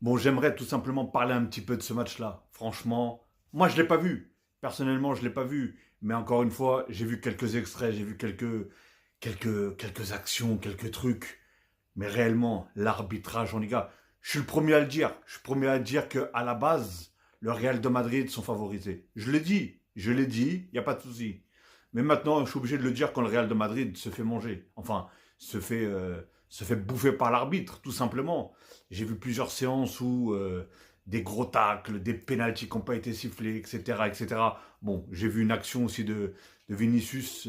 Bon, j'aimerais tout simplement parler un petit peu de ce match-là. Franchement, moi je l'ai pas vu. Personnellement, je l'ai pas vu. Mais encore une fois, j'ai vu quelques extraits, j'ai vu quelques actions, quelques trucs. Mais réellement, l'arbitrage, les gars, je suis le premier à le dire. Je suis le premier à dire que à la base, le Real de Madrid sont favorisés. Je l'ai dit, il n'y a pas de souci. Mais maintenant, je suis obligé de le dire quand le Real de Madrid se fait manger. Enfin, se fait bouffer par l'arbitre, tout simplement. J'ai vu plusieurs séances où des gros tacles, des pénaltys qui n'ont pas été sifflés, etc., etc. Bon, j'ai vu une action aussi de Vinicius.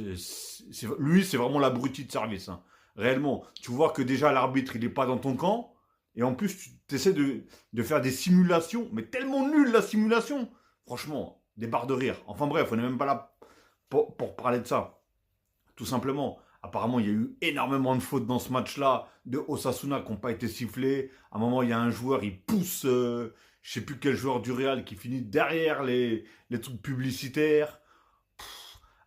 Lui, c'est vraiment l'abruti de service, hein. Réellement, tu vois que déjà l'arbitre, il n'est pas dans ton camp. Et en plus, tu essaies de faire des simulations, mais tellement nul la simulation. Franchement, des barres de rire. Enfin bref, on n'est même pas là pour parler de ça. Tout simplement. Apparemment, il y a eu énormément de fautes dans ce match-là de Osasuna qui n'ont pas été sifflées. À un moment, il y a un joueur, il pousse, je sais plus quel joueur du Real qui finit derrière les trucs publicitaires.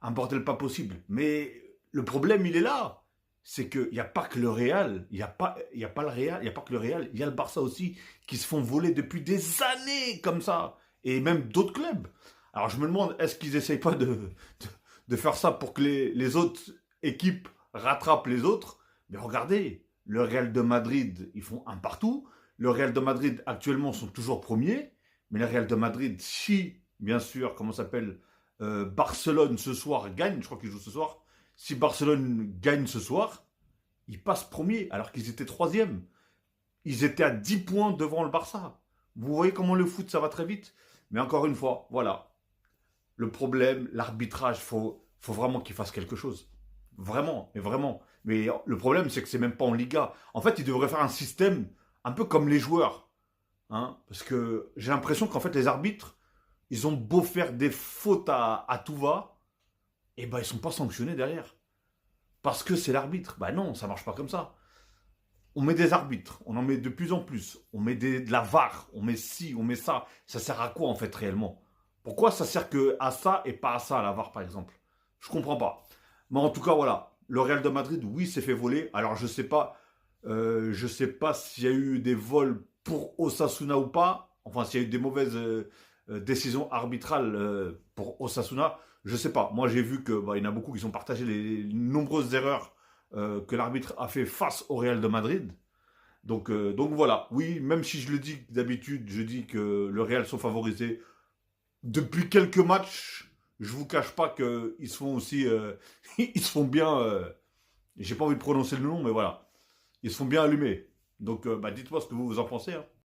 Un bordel pas possible. Mais le problème, il est là. C'est qu'il n'y a pas que le Real, il y a pas le Real, il y a pas que le Real, il y a le Barça aussi qui se font voler depuis des années comme ça. Et même d'autres clubs. Alors je me demande, est-ce qu'ils essayent pas de faire ça pour que les autres équipes rattrapent les autres? Mais regardez, le Real de Madrid, ils font un partout. Le Real de Madrid, actuellement, sont toujours premiers. Mais le Real de Madrid, si, bien sûr, comment ça s'appelle, Barcelone ce soir gagne, je crois qu'ils jouent ce soir. Si Barcelone gagne ce soir, ils passent premier alors qu'ils étaient troisième. Ils étaient à 10 points devant le Barça. Vous voyez comment le foot, ça va très vite. Mais encore une fois, voilà. Le problème, l'arbitrage, faut vraiment qu'il fasse quelque chose. Vraiment, mais vraiment. Mais le problème, c'est que c'est même pas en Liga. En fait, il devrait faire un système un peu comme les joueurs. Hein, parce que j'ai l'impression qu'en fait, les arbitres, ils ont beau faire des fautes à tout va, et ben ils sont pas sanctionnés derrière. Parce que c'est l'arbitre. Bah non, ça marche pas comme ça. On met des arbitres, on en met de plus en plus. On met de la VAR, on met ci, on met ça. Ça sert à quoi en fait réellement? Pourquoi ça sert que à ça et pas à ça, à la VAR par exemple? Je comprends pas. Mais en tout cas, voilà. Le Real de Madrid, oui, s'est fait voler. Alors je sais pas s'il y a eu des vols pour Osasuna ou pas. Enfin, s'il y a eu des mauvaises décisions arbitrales pour Osasuna, je sais pas. Moi, j'ai vu que il y en a beaucoup qui sont partagés les nombreuses erreurs que l'arbitre a fait face au Real de Madrid. Donc voilà. Oui, même si je le dis d'habitude, je dis que le Real sont favorisés depuis quelques matchs. Je vous cache pas qu'ils se font aussi, ils se font bien. J'ai pas envie de prononcer le nom, mais voilà, ils se font bien allumer. Donc, dites-moi ce que vous en pensez, hein.